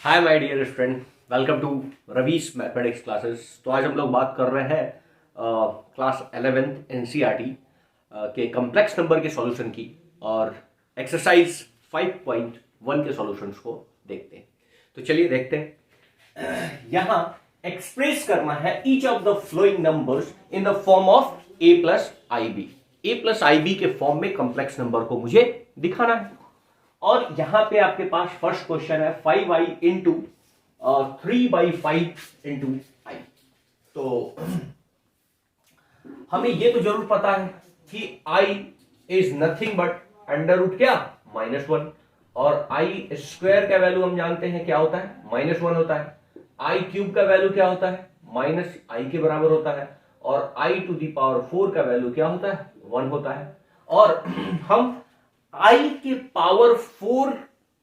Hi my dear student, welcome to Ravi's mathematics classes. तो आज हम लोग बात कर रहे हैं क्लास 11th एनसीईआरटी के कॉम्प्लेक्स नंबर के सॉल्यूशन की और एक्सरसाइज 5.1 के सॉल्यूशंस को देखते हैं। तो चलिए देखते हैं। यहाँ एक्सप्रेस करना है each of the following numbers in the form of a plus i b. A plus i b के फॉर्म में कॉम्प्लेक्स नंबर को मुझे दिखाना है। और यहां पे आपके पास फर्स्ट क्वेश्चन है 5i इंटू 3/5 इंटू आई। तो हमें ये तो जरूर पता है कि i is nothing but under root क्या -1, और आई स्क्वायर का वैल्यू हम जानते हैं क्या होता है -1 होता है। आई क्यूब का वैल्यू क्या होता है -i के बराबर होता है, और i टू द पावर 4 का वैल्यू क्या होता है 1 होता है। और हम i के पावर 4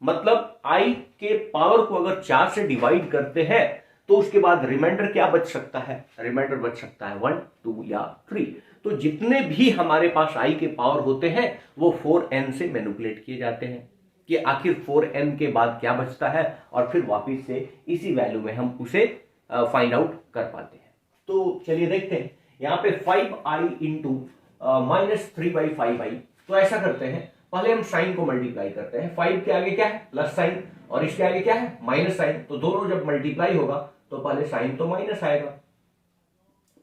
मतलब i के पावर को अगर 4 से डिवाइड करते हैं तो उसके बाद रिमाइंडर क्या बच सकता है, रिमाइंडर बच सकता है 1, 2 या 3। तो जितने भी हमारे पास i के पावर होते हैं वो 4n से मैनिपुलेट किए जाते हैं कि आखिर 4n के बाद क्या बचता है, और फिर वापस से इसी वैल्यू में हम उसे फाइंड आउट कर पाते हैं। तो चलिए देखते हैं यहाँ पे 5i इंटू -3/5i। तो ऐसा करते हैं, पहले हम साइन को मल्टीप्लाई करते हैं। 5 के आगे क्या है प्लस साइन, और इसके आगे क्या है माइनस साइन। तो दोनों जब मल्टीप्लाई होगा तो पहले साइन तो माइनस आएगा।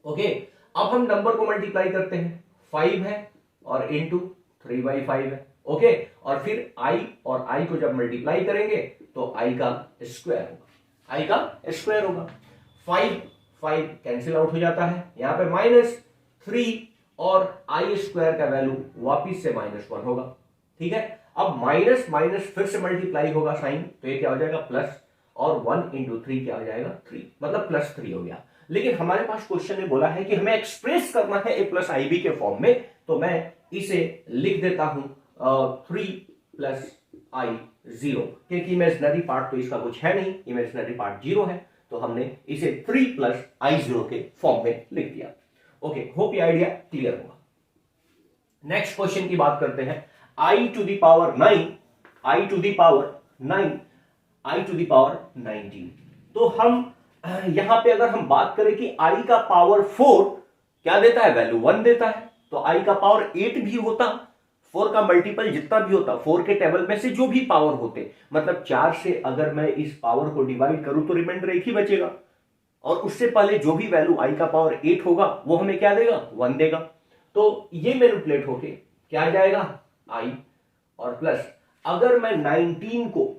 ओके, अब हम नंबर को मल्टीप्लाई करते हैं। 5 है और इंटू 3/5 है। ओके, और फिर i और i को जब मल्टीप्लाई करेंगे तो i का स्क्वायर होगा, i का स्क्वायर होगा। 5 कैंसिल आउट हो जाता है, यहाँ पे -3 और आई स्क्वायर का वैल्यू वापिस से -1 होगा। ठीक है, अब माइनस माइनस फिर से मल्टीप्लाई होगा साइन, तो ये क्या हो जाएगा प्लस, और 1 इंटू 3 क्या हो जाएगा 3, मतलब +3 हो गया। लेकिन हमारे पास क्वेश्चन ने बोला है कि हमें एक्सप्रेस करना है ए प्लस आई बी के फॉर्म में, तो मैं इसे लिख देता हूं 3 + i0, क्योंकि इमेजिनरी पार्ट तो इसका कुछ है नहीं, इमेजिनरी पार्ट 0 है, तो हमने इसे 3 + i0 के फॉर्म में लिख दिया। ओके, होप ये आइडिया क्लियर होगा। नेक्स्ट क्वेश्चन की बात करते हैं। i to the power 9, i to the power 9, i to the power 19। तो हम यहां पे अगर हम बात करें कि i का पावर 4 क्या देता है, वैल्यू 1 देता है, तो i का पावर 8 भी होता, 4 का मल्टीपल जितना भी होता, 4 के टेबल में से जो भी पावर होते, मतलब 4 से अगर मैं इस पावर को डिवाइड करूं तो रिमाइंडर एक ही बचेगा, और उससे पहले जो भी वैल्यू i का पावर 8 होगा वो हमें क्या देगा 1 देगा। तो ये मैनिपुलेट होके क्या आ जाएगा i, और प्लस अगर मैं 19 को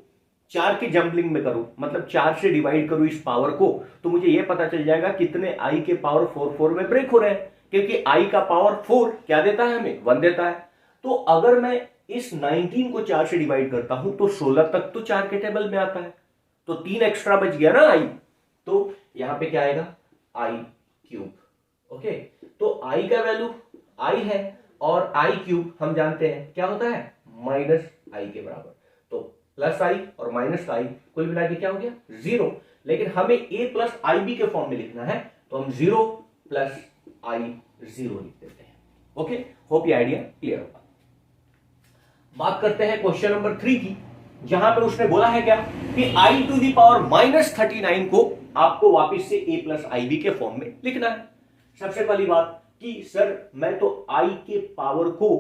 4 के जंबलिंग में करूं, मतलब 4 से डिवाइड करूं इस पावर को, तो मुझे यह पता चल जाएगा कितने i के पावर 4 में ब्रेक हो रहे हैं, क्योंकि i का पावर 4 क्या देता है हमें 1 देता है। तो अगर मैं इस 19 को 4 से डिवाइड करता हूं तो 16 तक तो 4 के टेबल में आता है, तो 3 एक्स्ट्रा बच गया ना i, तो यहां पे क्या आएगा i³। ओके, तो i का वैल्यू i है, और i³ हम जानते हैं क्या होता है -i के बराबर, तो +i और -i कुल मिला के क्या हो गया 0। लेकिन हमें a + ib के फॉर्म में लिखना है, तो हम 0 + i0 लिख देते हैं। ओके, होप ये आइडिया क्लियर होगा। बात करते हैं क्वेश्चन नंबर 3 की, जहां पे उसने बोला है क्या कि i टू द पावर -39 को आपको वापस से a + ib के फॉर्म में लिखना है। सबसे पहली बात कि सर मैं तो i के पावर को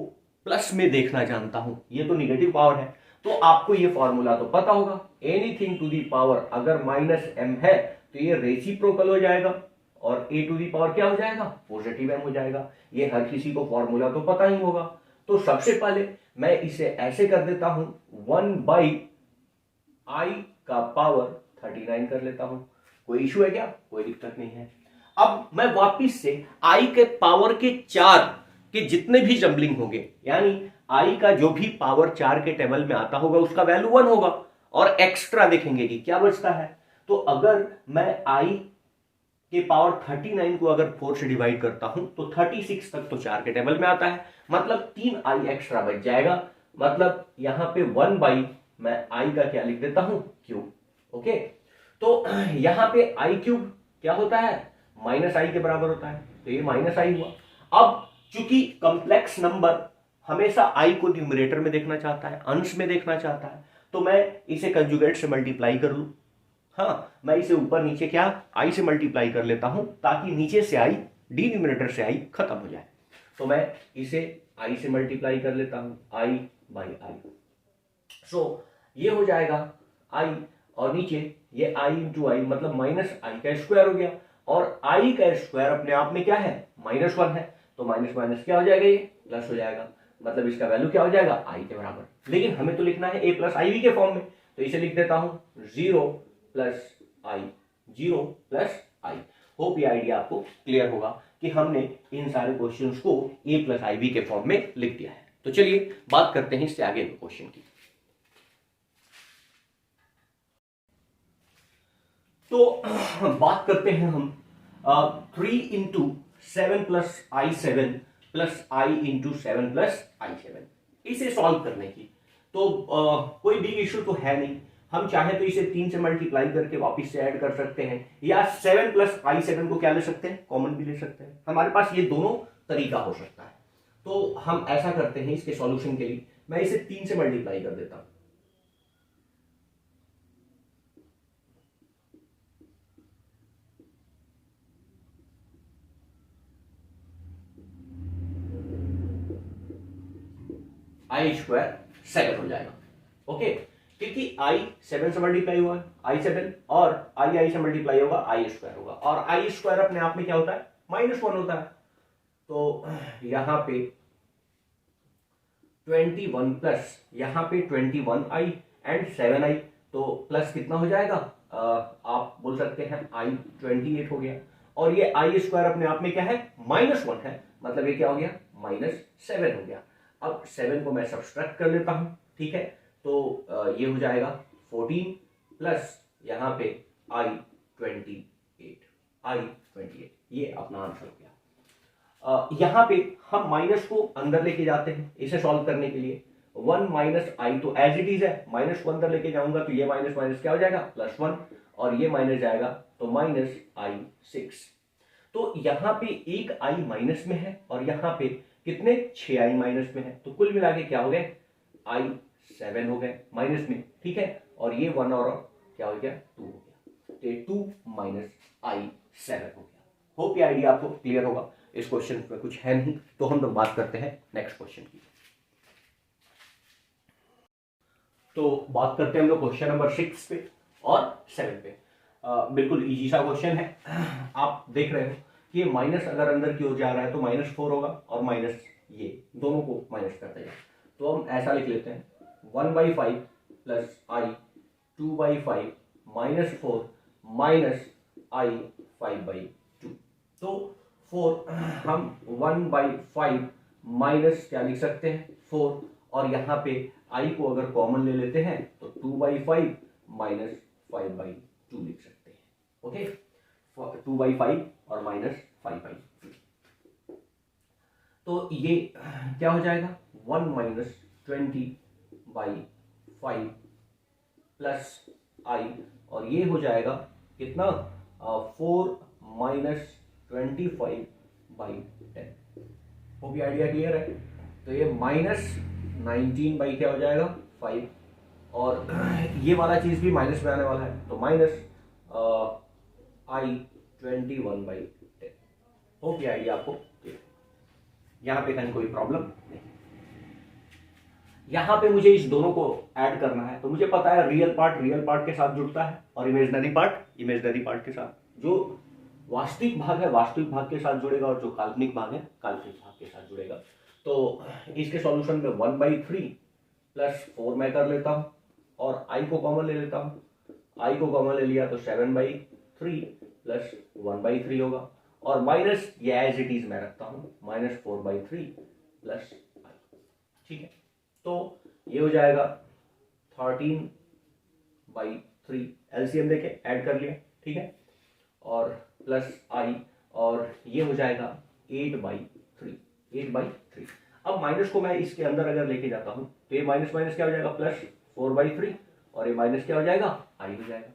प्लस में देखना जानता हूं, ये तो निगेटिव पावर है, तो आपको ये फॉर्मूला तो पता होगा, एनीथिंग टू दी पावर अगर -m है तो ये रेसिप्रोकल हो जाएगा, और a टू दी पावर क्या हो जाएगा पॉजिटिव m हो जाएगा। ये हर किसी को फॉर्मूला तो पता ही होगा। तो सबसे पहले मैं इसे ऐसे कर देता हूं 1/i का पावर 39 कर लेता हूं। कोई इशू है क्या, कोई दिक्कत नहीं है। अब मैं वापिस से i के पावर के 4 के जितने भी जंबलिंग होंगे, यानी i का जो भी पावर 4 के टेबल में आता होगा उसका वैल्यू 1 होगा, और एक्स्ट्रा देखेंगे कि क्या बचता है। तो अगर मैं i के पावर 39 को अगर 4 से डिवाइड करता हूं तो 36 तक तो 4 के टेबल में आता है, मतलब 3i एक्स्ट्रा बच जाएगा, मतलब यहां पे 1/ मैं i का क्या लिख देता हूं क्यूब। ओके, तो यहां पे i³ क्या होता है -i के बराबर होता है, तो ये -i हुआ। अब चूंकि कॉम्प्लेक्स नंबर हमेशा i को न्यूमरेटर में देखना चाहता है, अंश में देखना चाहता है, तो मैं इसे कंजुगेट से मल्टीप्लाई कर लूं, हाँ, मैं इसे ऊपर नीचे क्या आई से मल्टीप्लाई कर लेता हूं ताकि नीचे से आई डिनोमिनेटर से आई खत्म हो जाए। तो मैं इसे आई से मल्टीप्लाई कर लेता हूं, आई बाई आई। सो ये हो जाएगा आई, और नीचे ये आई इंटू आई मतलब माइनस आई का स्क्वायर हो गया, और आई का स्क्वायर अपने आप में क्या है, -1 है, तो माइनस माइनस क्या हो जाएगा, ये प्लस हो जाएगा, मतलब इसका वैल्यू क्या हो जाएगा, आई के बराबर। लेकिन हमें तो लिखना है a प्लस आई के फॉर्म में, तो इसे लिख देता हूं 0 प्लस आई, 0 प्लस आई। होप ये आइडिया आपको क्लियर होगा कि हमने इन सारे क्वेश्चंस को a प्लस आई के फॉर्म में लिख दिया है। तो चलिए बात करते हैं इससे आगे क्वेश्चन की। तो बात करते हैं हम 3 इंटू 7 प्लस आई 7 प्लस आई इंटू 7 प्लस आई 7, इसे सॉल्व करने की। तो कोई बिग इश्यू तो है नहीं, हम चाहे तो इसे 3 से मल्टीप्लाई करके वापस से ऐड कर सकते हैं, या 7 प्लस आई 7 को क्या ले सकते हैं, कॉमन भी ले सकते हैं। हमारे पास ये दोनों तरीका हो सकता है। तो हम ऐसा करते हैं, इसके सॉल्यूशन के लिए मैं इसे 3 से मल्टीप्लाई कर देता हूं। आई स्क्वायर 7 हो जाएगा, ओके, क्योंकि आई 7 से मल्टीप्लाई हुआ है, आई 7, और आई से मल्टीप्लाई होगा, आई स्क्वायर होगा, और आई स्क्वायर अपने आप में क्या होता है, -1 होता है। तो यहां पे 21 प्लस यहां पे 21 आई एंड 7 आई, तो प्लस कितना हो जाएगा, आप बोल सकते हैं आई 28 हो गया, और ये आई स्क्वायर अपने आप में क्या है, -1 है, मतलब ये क्या हो गया, -7 हो गया। अब 7 को मैं सब्सट्रैक्ट कर लेता हूं, ठीक है, तो ये हो जाएगा 14 प्लस यहां पे आई 28, ये अपना आंसर हो गया। यहां पे हम माइनस को अंदर लेके जाते हैं इसे सॉल्व करने के लिए। 1 माइनस आई तो एज इट इज है, माइनस को अंदर लेके जाऊंगा तो ये माइनस माइनस क्या हो जाएगा, +1, और ये माइनस जाएगा तो -i6। तो यहां पे एक आई माइनस में है और यहां पे कितने, 6 आई माइनस में है, तो कुल मिला के क्या हो गए, आई 7 हो गए माइनस में, ठीक है, और ये 1 और क्या हो गया, 2 हो गया, तो ये 2 माइनस आई 7 हो गया। होप ये आइडिया आपको क्लियर होगा। इस क्वेश्चन में कुछ है नहीं, तो हम लोग बात करते हैं नेक्स्ट क्वेश्चन की। तो बात करते हैं हम लोग क्वेश्चन नंबर 6 पे और 7 पे। बिल्कुल इजी सा क्वेश्चन है। आप देख रहे हो कि ये माइनस अगर अंदर की ओर जा रहा है तो -4 होगा, और माइनस ये दोनों को माइनस कर देगा। तो हम ऐसा लिख लेते हैं 1/5 प्लस आई 2/5 -4 माइनस आई 5/2। तो 4 हम 1/5 माइनस क्या लिख सकते हैं, 4, और यहाँ पे आई को अगर कॉमन ले लेते हैं तो 2/5 माइनस 5/2 लिख सकते हैं, ओके, 2/5 और -5/2। तो ये क्या हो जाएगा, 1 माइनस 20/5 प्लस आई, और ये हो जाएगा कितना, 4 माइनस 25/10। वो भी आइडिया क्लियर है। तो ये -19 बाई क्या हो जाएगा, 5, और ये वाला चीज भी माइनस में आने वाला है, तो माइनस आई 21/10। होप ये आइडिया आपको क्लियर। यहाँ पे कहीं कोई प्रॉब्लम नहीं। यहाँ पे मुझे इस दोनों को ऐड करना है, तो मुझे पता है रियल पार्ट के साथ जुड़ता है, और इमेजिनरी पार्ट के साथ, जो वास्तविक भाग है वास्तविक भाग के साथ जुड़ेगा, और जो काल्पनिक भाग है काल्पनिक भाग के साथ जुड़ेगा। तो इसके सॉल्यूशन में 1/3 प्लस 4 मैं कर लेता हूँ, और आई को कॉमन ले लेता हूँ। आई को कॉमन ले लिया तो 7/3 प्लस 1/3 होगा, और माइनस ये एज इट इज मैं रखता हूँ, -4/3 प्लस आई, ठीक है। तो ये हो जाएगा 13/3, एलसीएम देके ऐड कर लिया, ठीक है, और प्लस आई, और ये हो जाएगा 8/3। अब माइनस को मैं इसके अंदर अगर लेके जाता हूं तो ये माइनस माइनस क्या हो जाएगा, +4/3, और ये माइनस क्या हो जाएगा, आई हो जाएगा।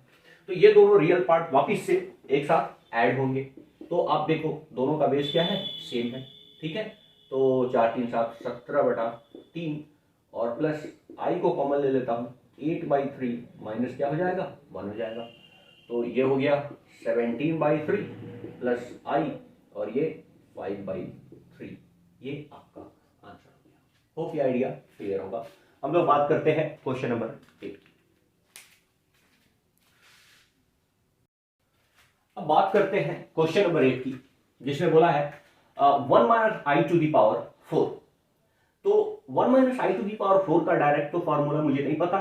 तो ये दोनों रियल पार्ट वापिस से एक साथ ऐड होंगे। तो आप देखो दोनों का बेस क्या है, सेम है, ठीक है। तो 4 3 7 17/3, और प्लस आई को कॉमन ले लेता हूं, 8/3 माइनस क्या हो जाएगा, 1 हो जाएगा। तो ये हो गया 17/3 प्लस आई और ये 5/3, ये आपका आंसर हो गया। होप ये आइडिया क्लियर होगा। हम लोग बात करते हैं क्वेश्चन नंबर 8। अब बात करते हैं क्वेश्चन नंबर 8 की, जिसमें बोला है 1 minus i to the power 4। तो 1 minus i to the power 4 का डायरेक्ट तो फॉर्मूला मुझे नहीं पता।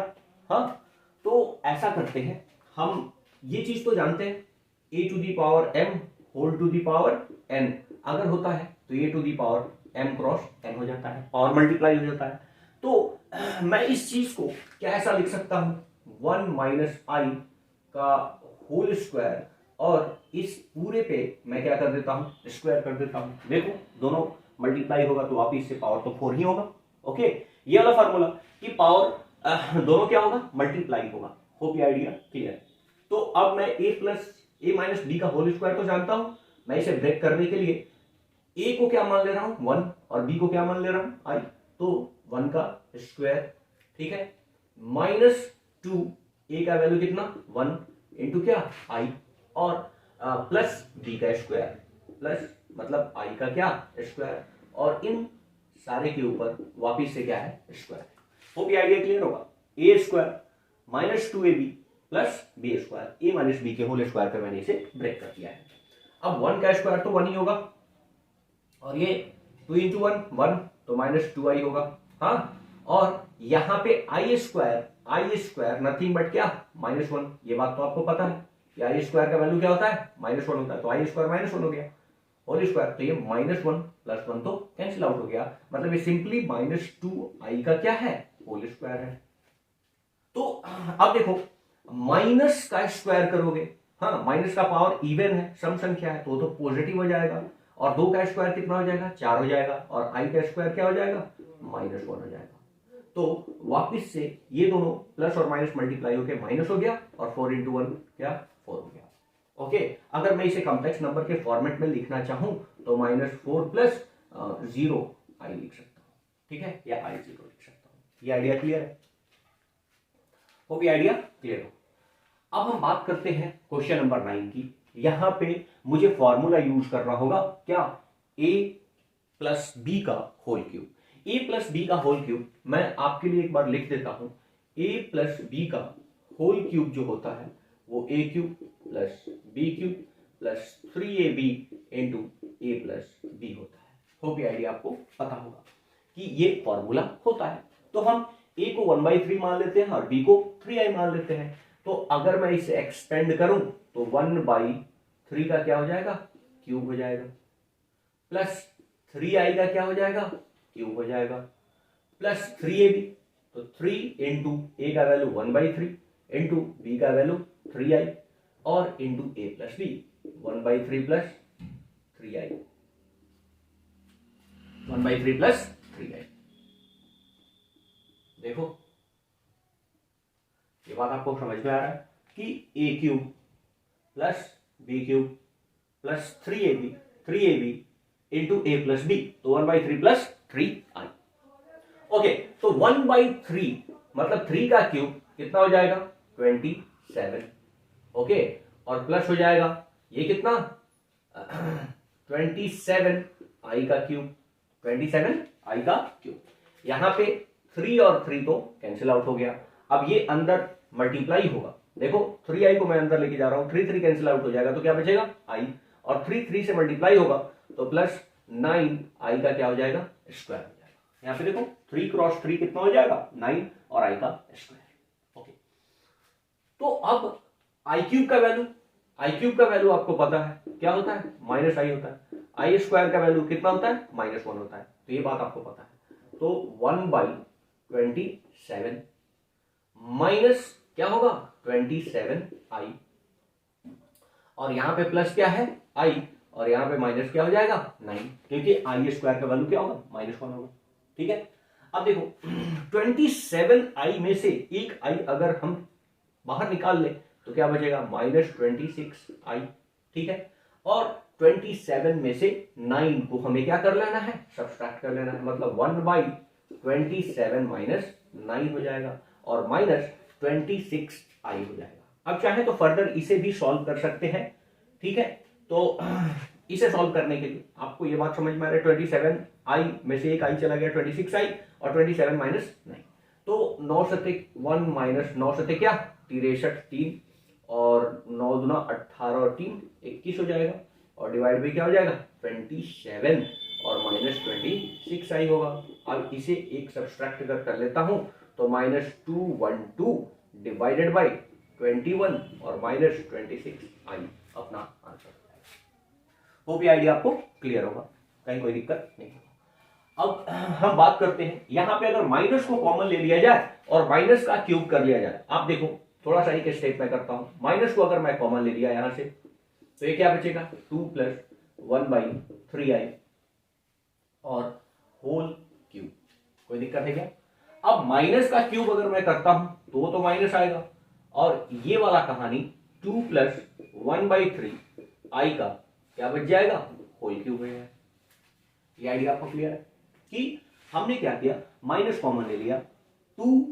हाँ, तो ऐसा करते हैं, हम ये चीज तो जानते हैं a to the power m whole to the power n अगर होता है तो a to the power m cross n हो जाता है और मल्टीप्लाई हो जाता है। तो मैं इस चीज को कैसा लिख सकता हूं, 1 माइनस आई का होल स्क्वायर और इस पूरे पे मैं क्या कर देता हूं, स्क्वायर कर देता हूं। देखो दोनों मल्टीप्लाई होगा तो वापिस से पावर तो 4 ही होगा। ओके, ये वाला फार्मूला कि पावर दोनों क्या होगा, मल्टीप्लाई होगा। होप ये आइडिया क्लियर। तो अब मैं a plus a minus b का होल स्क्वायर तो जानता हूं, मैं इसे ब्रेक करने के लिए a को क्या मान ले रहा हूं 1 और b को क्या मान ले रहा हूं i, तो 1 का स्क्वायर, ठीक है, माइनस 2 a का वैल्यू कितना 1 इंटू क्या i और प्लस b का स्क्वायर प्लस मतलब i का क्या स्क्वायर और इन सारे के ऊपर वापिस से क्या है स्क्वायर। होप ये आइडिया क्लियर होगा। A square minus 2ab plus b square, a minus b के होल स्क्वायर पे मैंने इसे ब्रेक कर दिया है। अब 1 का स्क्वायर तो 1 ही होगा और ये 2 इंटू 1 तो माइनस 2i होगा। हाँ, और यहाँ पे आई स्क्वायर नथिंग बट क्या -1, ये बात तो आपको पता है कि आई स्क्वायर का वैल्यू क्या होता है -1 होता है, तो आई स्क्वायर -1 हो गया होल स्क्वायर, तो ये -1 प्लस 1 तो कैंसिल आउट हो गया, मतलब ये सिंपली -2i का क्या है होल स्क्वायर है। तो अब देखो माइनस का स्क्वायर करोगे, हाँ माइनस का पावर इवन है, सम संख्या है तो पॉजिटिव हो जाएगा और 2 का स्क्वायर कितना हो जाएगा 4 हो जाएगा और i का स्क्वायर क्या हो जाएगा -1 हो जाएगा। तो वापिस से ये दोनों प्लस और माइनस मल्टीप्लाई होकर माइनस हो गया और 4 इंटू 1 क्या 4 हो गया। ओके, अगर मैं इसे कॉम्प्लेक्स नंबर के फॉर्मेट में लिखना चाहूं तो -4 प्लस 0 i लिख सकता हूं, ठीक है, या i 0 लिख सकता हूं। ये आइडिया क्लियर है? होप ये आइडिया क्लियर हो। अब हम बात करते हैं क्वेश्चन नंबर 9 की। यहां पे मुझे फॉर्मूला यूज करना होगा क्या, a प्लस बी का whole cube. a plus b का होल क्यूब मैं आपके लिए एक बार लिख देता हूं, a प्लस बी का होल क्यूब जो होता है वो a cube plus b cube plus 3ab into a plus b होता है। होप ये आइडिया आपको पता होगा कि ये फॉर्मूला होता है। तो हम a को 1/3 मान लेते हैं और b को 3i मान लेते हैं। तो अगर मैं इसे एक्सपेंड करूं तो 1/3 का क्या हो जाएगा क्यूब हो जाएगा प्लस 3i का क्या हो जाएगा क्यूब हो जाएगा प्लस 3ab, तो 3 इंटू ए का वैल्यू 1/3 इंटू बी का वैल्यू 3i और into a plus b 1/3 plus 3i 1/3 plus 3i। देखो ये बात आपको समझ में आ रहा है कि a cube plus b cube plus 3ab into a plus b, तो 1/3 प्लस 3i। ओके, तो 1/3 मतलब 3 का क्यूब कितना हो जाएगा 27। ओके, और प्लस हो जाएगा ये कितना 27i का क्यूब, 27i का क्यूब। यहां पे 3 और 3 तो कैंसिल आउट हो गया। अब ये अंदर मल्टीप्लाई होगा, देखो 3i को मैं अंदर लेके जा रहा हूं, 3 कैंसिल आउट हो जाएगा तो क्या बचेगा i, और 3 से मल्टीप्लाई होगा तो प्लस 9i का क्या हो जाएगा स्क्वायर हो जाएगा। यहां पे देखो 3 क्रॉस 3 कितना हो जाएगा 9 और i का स्क्वायर। ओके, तो अब i क्यूब का वैल्यू आपको पता है क्या होता है -i होता है, i स्क्वायर का वैल्यू कितना होता है -1 होता है, तो ये बात आपको पता है। तो 1/27 माइनस क्या होगा 27i और यहां पे प्लस क्या है i और यहां पे माइनस क्या हो जाएगा 9, क्योंकि i स्क्वायर का वैल्यू क्या होगा -1 होगा। ठीक है, अब देखो 27i में से एक i अगर हम बाहर निकाल ले तो क्या बचेगा -26i। ठीक है, और 27 में से 9 को हमें क्या कर लेना है सब्सट्रैक्ट कर लेना है, मतलब 1/27 -9 हो जाएगा और -26i हो जाएगा। अब चाहे तो फर्दर इसे भी सॉल्व कर सकते हैं, ठीक है। तो इसे सॉल्व करने के लिए आपको ये बात समझ में आ रहा है, 27i में से एक आई चला गया, 26i और 27 माइनस 9, तो 9 सतिक 1 माइनस 9 सतिक क्या 63 3 और 9 दूना 18 और 3 21 हो जाएगा, और डिवाइड भी क्या हो जाएगा 27 और माइनस 26 आई होगा। अब इसे एक सब्सट्रैक्ट कर लेता हूं तो -212 डिवाइडेड बाई 21 और माइनस 26 आई अपना आंसर। वो भी आइडिया आपको क्लियर होगा, कहीं कोई दिक्कत नहीं होगा। अब हम बात करते हैं, यहां पे अगर माइनस को कॉमन ले लिया जाए और माइनस का क्यूब कर लिया जाए, आप देखो थोड़ा सा एक स्टेप में करता हूं, माइनस को अगर मैं कॉमन ले लिया यहां से तो ये क्या बचेगा 2 प्लस 1/3i और होल क्यूब। कोई दिक्कत है क्या? अब माइनस का क्यूब अगर मैं करता हूं तो माइनस आएगा, और ये वाला कहानी 2 प्लस 1/3i का क्या बच जाएगा होल क्यूब है। ये आइडिया आपको क्लियर है कि हमने क्या किया, माइनस कॉमन ले लिया 2,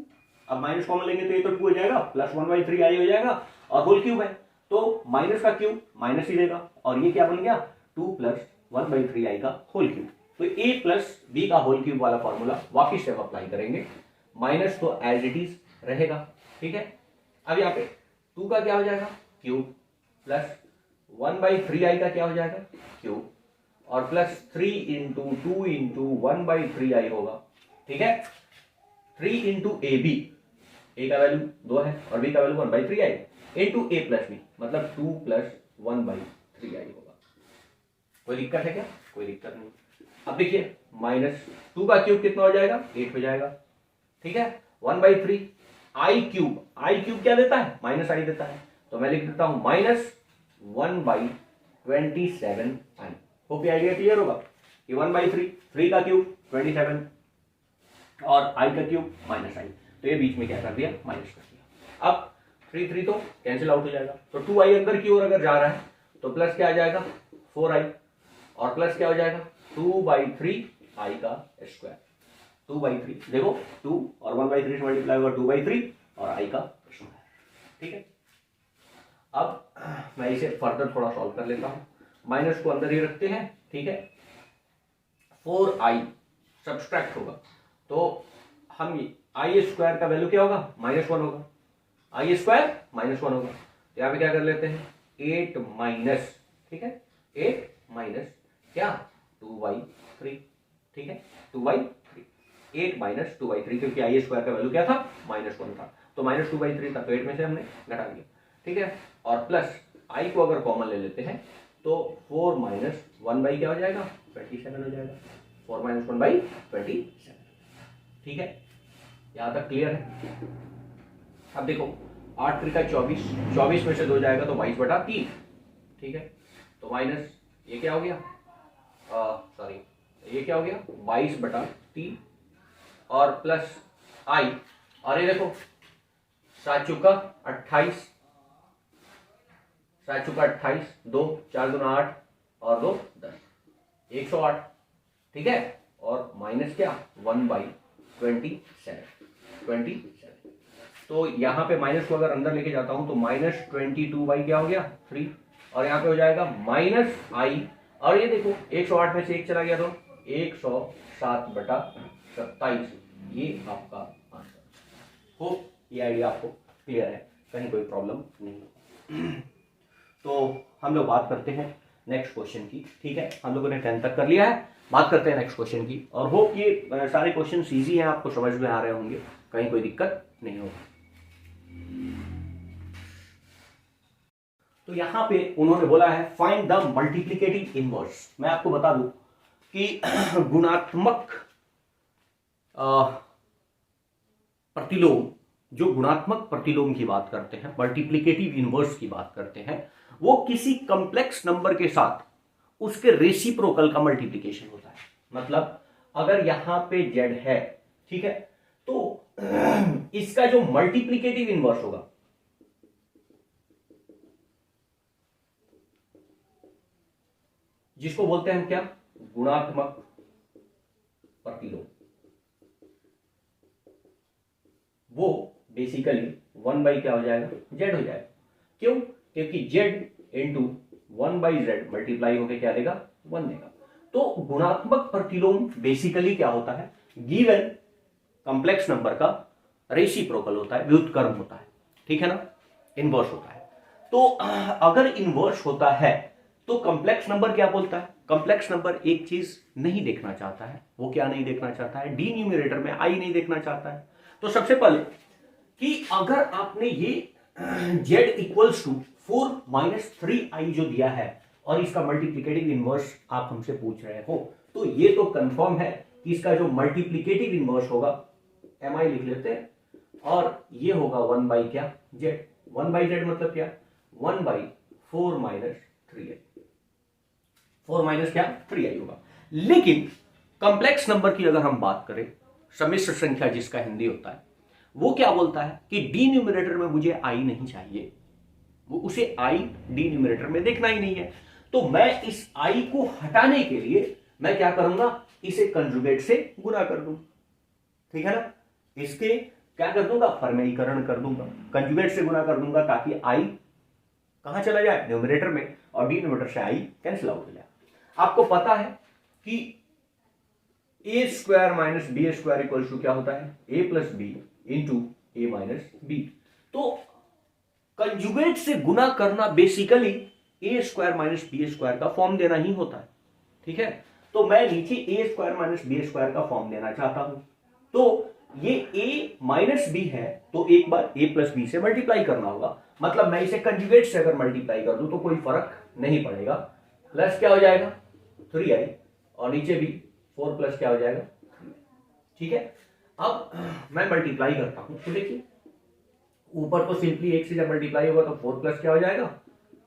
अब माइनस कॉमन लेंगे तो ये तो 2 हो जाएगा, प्लस 1/3i हो जाएगा और होल क्यूब है तो माइनस का क्यूब माइनस ही देगा, और ये क्या बन गया 2 प्लस 1/3i का होल क्यूब। तो a प्लस बी का होल क्यूब वाला फॉर्मूला वापिस से अप्लाई करेंगे, माइनस तो एज इट इज रहेगा, ठीक है। अब यहाँ पे 2 का क्या हो जाएगा क्यूब, प्लस 1/3i का क्या हो जाएगा क्यूब, और प्लस 3 इंटू 2 इंटू 1/3i होगा, ठीक है। 3 इंटू ए बी, ए का वैल्यू 2 है और बी का वैल्यू 1/3i इंटू ए प्लस बी, मतलब 2 प्लस 1/3i होगा। कोई दिक्कत है क्या? कोई दिक्कत नहीं। अब देखिए -2 का क्यूब कितना हो जाएगा 8 हो जाएगा, ठीक है। 1/3 आई क्यूब क्या देता है माइनस आई देता है, तो मैं लिख देता हूं -1/27i। होप ये आइडिया क्लियर होगा कि 1/3 3 का क्यूब 27 और आई का क्यूब माइनस आई, तो ये बीच में क्या कर दिया माइनस कर दिया। अब 3 तो कैंसिल आउट हो जाएगा, तो 2i अंदर की ओर अगर जा रहा है तो प्लस क्या आ जाएगा 4i, और प्लस क्या हो जाएगा 2/3i का स्क्वायर, 2/3 देखो 2 और 1/3 से मल्टीप्लाई होगा 2/3 और i का स्क्वायर, ठीक है। अब मैं इसे फर्दर थोड़ा सॉल्व कर लेता हूं, माइनस को अंदर ही रखते हैं, ठीक है। 4i सब्सट्रैक्ट होगा तो हम आई स्क्वायर का वैल्यू क्या होगा -1 होगा, आई स्क्वायर -1 होगा, तो यहां पे क्या कर लेते हैं 8 माइनस, ठीक है 8 माइनस क्या 2/3, ठीक है 2/3, 8 माइनस 2/3, क्योंकि आई स्क्वायर का वैल्यू क्या था -1 था, तो -2/3 था तो 8 में से हमने घटा दिया, ठीक है। और प्लस आई को अगर कॉमन ले लेते हैं तो 4 माइनस 1 क्या हो जाएगा 27 हो जाएगा, 4 माइनस 1/27, ठीक है। यहां तक क्लियर है? अब देखो 8 3 का 24 में से 2 जाएगा तो 22/3, ठीक है। तो माइनस ये क्या हो गया सॉरी ये क्या हो गया 22/3 और प्लस आई, और ये देखो 7 चुका 28, 7 चुका 28, 2 4 दूना 8 और 2 10, 108, ठीक है। और माइनस क्या 1/27, तो यहां पे माइनस को अगर अंदर लेके जाता हूं तो -22 क्या हो गया 3, और यहां पे हो जाएगा -i, और ये देखो 108 में से 1 चला गया तो 107/27, ये आपका आंसर। हो ये आइडिया आपको क्लियर है, कहीं कोई प्रॉब्लम नहीं है। तो हम लोग बात करते हैं नेक्स्ट क्वेश्चन की, ठीक है। हम लोगों ने 10 तक कर लिया है, बात करते हैं नेक्स्ट क्वेश्चन की, और होप ये सारे क्वेश्चन इजी हैं, आपको समझ में आ रहे होंगे, कहीं कोई दिक्कत नहीं होगी। तो यहां पे उन्होंने बोला है फाइंड द मल्टीप्लिकेटिव इनवर्स। मैं आपको बता दूं कि गुणात्मक प्रतिलोम, जो गुणात्मक प्रतिलोम की बात करते हैं, मल्टीप्लिकेटिव इनवर्स की बात करते हैं, वो किसी कॉम्प्लेक्स नंबर के साथ उसके रेसिप्रोकल का मल्टीप्लिकेशन होता है। मतलब अगर यहां पे z है, ठीक है, तो इसका जो मल्टीप्लिकेटिव इनवर्स होगा, जिसको बोलते हैं हम क्या गुणात्मक प्रतिलोम, वो बेसिकली 1 क्या हो जाएगा z हो जाएगा, क्यों? क्योंकि z इंटू 1/z मल्टीप्लाई होकर क्या देगा? 1 देगा। तो गुणात्मक प्रतिलोम बेसिकली क्या होता है? गिवन कॉम्प्लेक्स नंबर का रेसिप्रोकल होता है, व्युत्क्रम होता है, ठीक है ना, इनवर्स होता है। तो अगर इनवर्स होता है तो कॉम्प्लेक्स नंबर क्या बोलता है? कॉम्प्लेक्स नंबर एक चीज नहीं देखना चाहता है। वो क्या नहीं देखना चाहता है? डी न्यूमरेटर में आई नहीं देखना चाहता है। तो सबसे पहले कि अगर आपने ये z equals to 4 minus 3i जो दिया है और इसका मल्टीप्लिकेटिव इनवर्स आप हमसे पूछ रहे हो, तो ये तो कंफर्म है कि इसका जो मल्टीप्लिकेटिव इनवर्स होगा mi लिख लेते हैं, और ये होगा 1 बाई क्या? z। 1 बाई z मतलब क्या? 1 बाई 4 माइनस 3i। 4 माइनस क्या? 3i होगा। लेकिन कॉम्प्लेक्स नंबर की अगर हम बात करें, सम्मिश्र संख्या जिसका हिंदी होता है, वो क्या बोलता है कि डी न्यूमरेटर में मुझे आई नहीं चाहिए, वो उसे आई डी न्यूमरेटर में देखना ही नहीं है। तो मैं इस आई को हटाने के लिए मैं क्या करूंगा? इसे कंजुगेट से गुना कर दूं, ठीक है ना। इसके क्या कर दूंगा? फॉर्मेलीकरण कर दूंगा, कंजुगेट से गुना कर दूंगा, ताकि आई कहां चला जाए? न्यूमरेटर में, और डी न्यूमरेटर से आई कैंसिल आउट हो जाए। आपको पता है कि a square minus b square equal to क्या होता है? A plus b into a minus b. तो कंजुगेट से गुना करना basically a square minus b square का फॉर्म देना ही होता है, ठीक है। तो मैं नीचे a square minus b square का फॉर्म देना चाहता हूं, तो ये a माइनस बी है, तो एक बार a प्लस बी से मल्टीप्लाई करना होगा। मतलब मैं इसे कंजुगेट से अगर मल्टीप्लाई कर दूं तो कोई फर्क नहीं पड़ेगा। प्लस क्या हो जाएगा? 3i, और नीचे भी 4 प्लस क्या हो जाएगा? 3, ठीक है। अब मैं मल्टीप्लाई करता हूं, तो देखिए ऊपर तो सिंपली 1 से जब मल्टीप्लाई होगा तो 4 प्लस क्या हो जाएगा?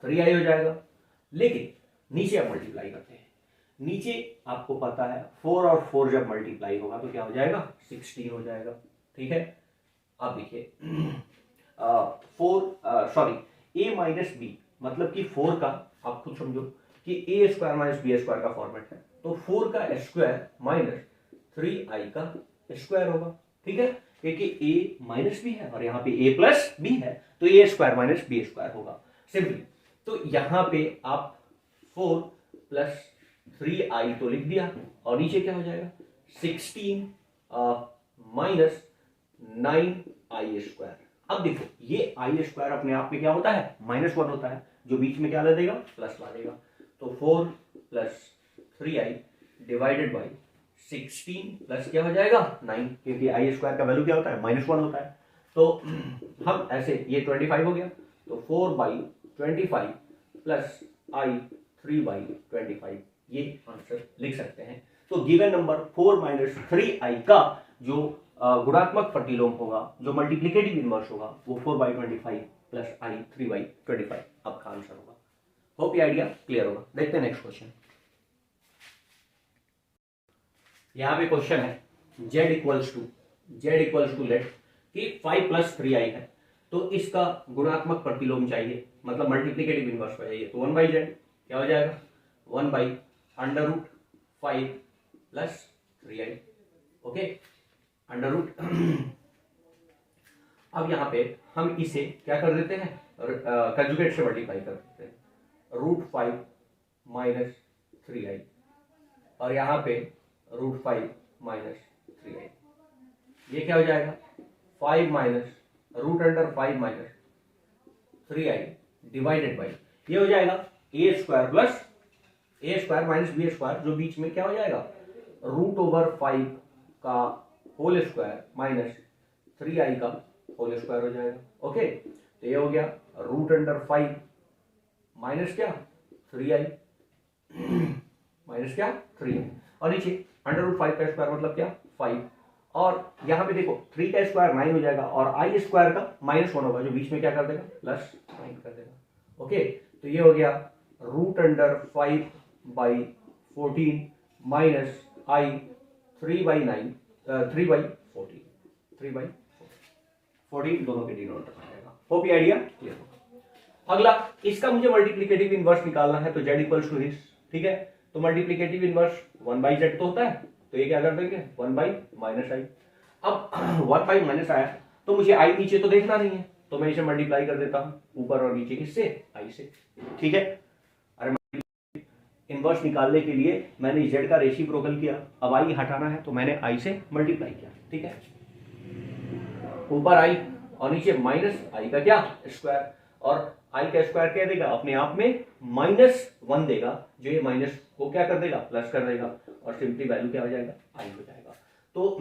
3i हो जाएगा। लेकिन नीचे आप मल्टीप्लाई करते हैं, नीचे आपको पता है 4 और 4 जब मल्टीप्लाई होगा तो क्या हो जाएगा? 16 हो जाएगा, ठीक है। अब देखिए 4 a माइनस बी मतलब कि 4 का, आप खुद समझो कि a square minus b square का फॉर्मेट है, तो 4 का स्क्वायर माइनस 3i का स्क्वायर होगा, ठीक है। क्योंकि a माइनस बी है और यहाँ पे a प्लस बी है, तो ए स्क्वायर माइनस बी स्क्वायर होगा सिंपली। तो यहाँ पे आप 4 प्लस 3i तो लिख दिया, और नीचे क्या हो जाएगा? 16 माइनस 9i स्क्वायर। अब देखो ये आई स्क्वायर अपने आप में क्या होता है? -1 होता है, जो बीच में क्या ला देगा? प्लस ला देगा। तो 4 plus 3i divided by 16 plus क्या हो जाएगा? 9, क्योंकि आई स्क्वायर का वैल्यू क्या होता है? -1 होता है। तो हम ऐसे, ये 25 हो गया, तो 4/25 प्लस i 3/25, ये आंसर लिख सकते हैं। तो गिवन नंबर 4 माइनस 3i का जो गुणात्मक प्रतिलोम होगा, जो मल्टीप्लिकेटिव इनवर्स होगा, वो 4/25 प्लस i 3/25 आपका आंसर होगा। होप ये आइडिया क्लियर होगा। देखते हैं नेक्स्ट क्वेश्चन। यहां पे क्वेश्चन है z इक्वल्स टू लेट कि 5 प्लस 3i है, तो इसका गुणात्मक प्रतिलोम चाहिए, मतलब मल्टीप्लिकेटिव इनवर्स चाहिए। तो 1/z क्या हो जाएगा? 1/√5 plus 3i, okay, under root. अब यहां पे हम इसे क्या कर देते हैं? कंजुगेट से मल्टीप्लाई कर देते हैं, √5 माइनस 3i, और यहां पे √5 माइनस 3i, ये क्या हो जाएगा? 5 minus √5 minus 3i divided by, ये हो जाएगा a square plus a square minus b square, जो बीच में क्या हो जाएगा? √5 का होल स्क्वायर माइनस 3i का होल स्क्वायर हो जाएगा, ओके। तो ये हो गया √5 माइनस क्या? 3i माइनस क्या? 3i, और नीचे √5 का स्क्वायर मतलब क्या? 5, और यहां पे देखो 3 का स्क्वायर 9 हो जाएगा, और i स्क्वायर का -1 होगा, जो बीच में क्या कर देगा? प्लस 9 कर देगा, ओके। तो ये हो गया √5/14 माइनस i 3/9 3/14 दोनों के डिनोमिनेटर आ जाएगा। होप ये आइडिया क्लियर होगा। अगला, इसका मुझे मल्टीप्लिकेटिव इनवर्स निकालना है, तो z इक्वल्स टू दिस, ठीक है। तो मल्टीप्लिकेटिव इनवर्स 1/z तो होता है, तो ये क्या कर देंगे? 1/-i। अब 1/- आया तो मुझे i नीचे तो देखना नहीं है, तो मैं इसे मल्टीप्लाई कर देता हूं ऊपर और नीचे किससे, आई से, ठीक है। अरे इनवर्स निकालने के लिए मैंने z का रेसिप्रोकल किया, अब आई हटाना है तो मैंने आई से मल्टीप्लाई किया, ठीक है। ऊपर आई और नीचे माइनस आई का क्या स्क्वायर, और आई का स्क्वायर क्या देगा अपने आप में -1 देगा, जो ये माइनस को क्या कर देगा प्लस कर देगा, और सिंपली वैल्यू क्या हो जाएगा आई हो जाएगा। तो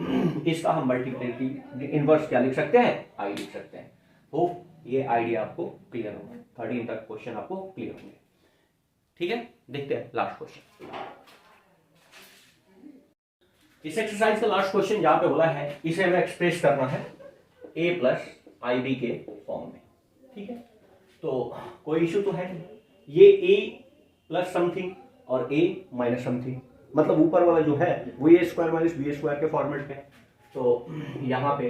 इसका हम मल्टीप्लिकेटिव इनवर्स क्या लिख सकते हैं, आई लिख सकते हैं। होप ये आइडिया आपको क्लियर होगा, 13 तक क्वेश्चन आपको क्लियर होंगे, ठीक है। देखते हैं लास्ट क्वेश्चन। इस एक्सरसाइज का लास्ट क्वेश्चन जहां पे बोला है इसे हमें एक्सप्रेस करना है a प्लस आई बी के फॉर्म में, ठीक है। तो कोई इशू तो है नहीं, ये a प्लस समथिंग और a माइनस समथिंग, मतलब ऊपर वाला जो है वो a square minus b square के फॉर्मेट में है। तो यहाँ पे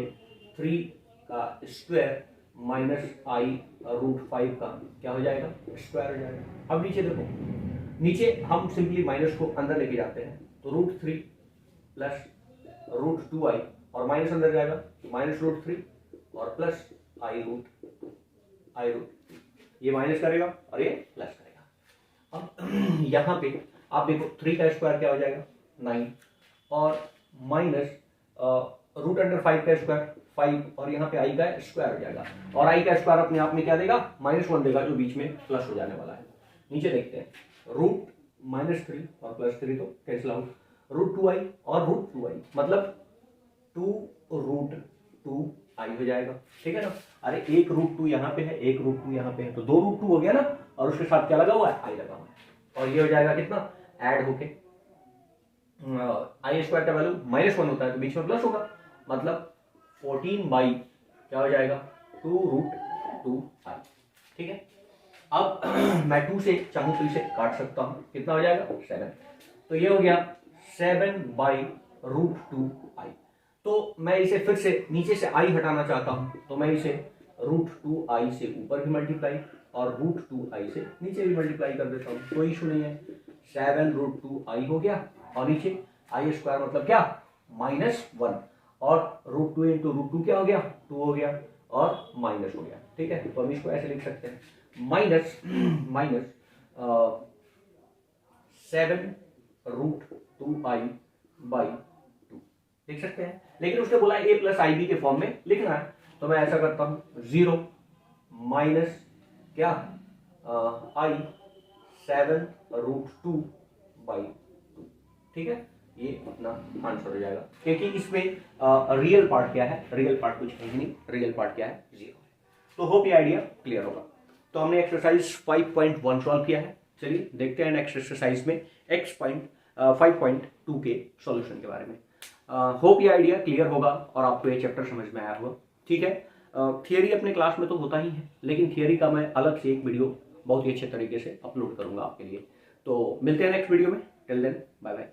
3 का स्क्वायर माइनस आई √5 का क्या हो जाएगा स्क्वायर हो जाएगा। अब नीचे देखो, नीचे हम सिंपली माइनस को अंदर लेके जाते हैं, तो √3 प्लस √2i और माइनस अंदर जाएगा -√3 और प्लस आई रूट, ये माइनस करेगा और ये प्लस करेगा। अब यहाँ पे आप देखो 3 का स्क्वायर क्या हो जाएगा 9 और माइनस √5 का स्क्वायर 5 और यहाँ पे आई का स्क्वायर हो जाएगा, और आई का स्क्वायर अपने आप में क्या देगा -1 देगा, जो बीच में प्लस हो जाने वाला है। नीचे देखते हैं √-3 और +3 तो कैंसिल आउट, √2i और √2i मतलब 2√2i हो जाएगा, ठीक है ना। अरे एक √2 यहाँ पे है, एक √2 यहाँ पे है, तो 2 √2 हो गया ना, और उसके साथ क्या लगा हुआ है आई लगा हुआ है, और ये हो जाएगा कितना ऐड होके आई स्क्वायर का वैल्यू -1 होता है तो बीच में प्लस होगा, मतलब 14 बाई क्या हो जाएगा 2√2i, ठीक है। अब मैं 2 से चाहूं तो इसे काट सकता हूं, कितना हो जाएगा 7, तो ये हो गया 7/√2i। तो मैं इसे फिर से नीचे से i हटाना चाहता हूं, तो मैं इसे √2i से ऊपर भी मल्टीप्लाई और √2i से नीचे भी मल्टीप्लाई कर देता हूं, कोई इशू नहीं है। 7√2i हो गया और नीचे आई स्क्वायर मतलब क्या -1 और √2 इंटू √2 क्या हो गया 2 हो गया और माइनस हो गया, ठीक है। तो हम इसको ऐसे लिख सकते हैं माइनस 7√2i/2 लिख सकते हैं, लेकिन उसने बोला a प्लस आई बी के फॉर्म में लिखना है, तो मैं ऐसा करता हूं 0 माइनस क्या आई 7√2/2, ठीक है। ये अपना आंसर हो जाएगा, क्योंकि इसमें रियल पार्ट क्या है, रियल पार्ट कुछ है ही नहीं, रियल पार्ट क्या है 0 है। तो होप ये आइडिया क्लियर होगा। तो हमने एक्सरसाइज 5.1 सॉल्व किया है, चलिए देखते हैं नेक्स्ट एक्सरसाइज में 5.2 के सॉल्यूशन के बारे में। होप ये आइडिया क्लियर होगा और आपको ये चैप्टर समझ में आया होगा, ठीक है। थियरी अपने क्लास में तो होता ही है, लेकिन थियरी का मैं अलग से एक वीडियो बहुत ही अच्छे तरीके से अपलोड करूंगा आपके लिए। तो मिलते हैं नेक्स्ट वीडियो में, टिल देन बाय बाय।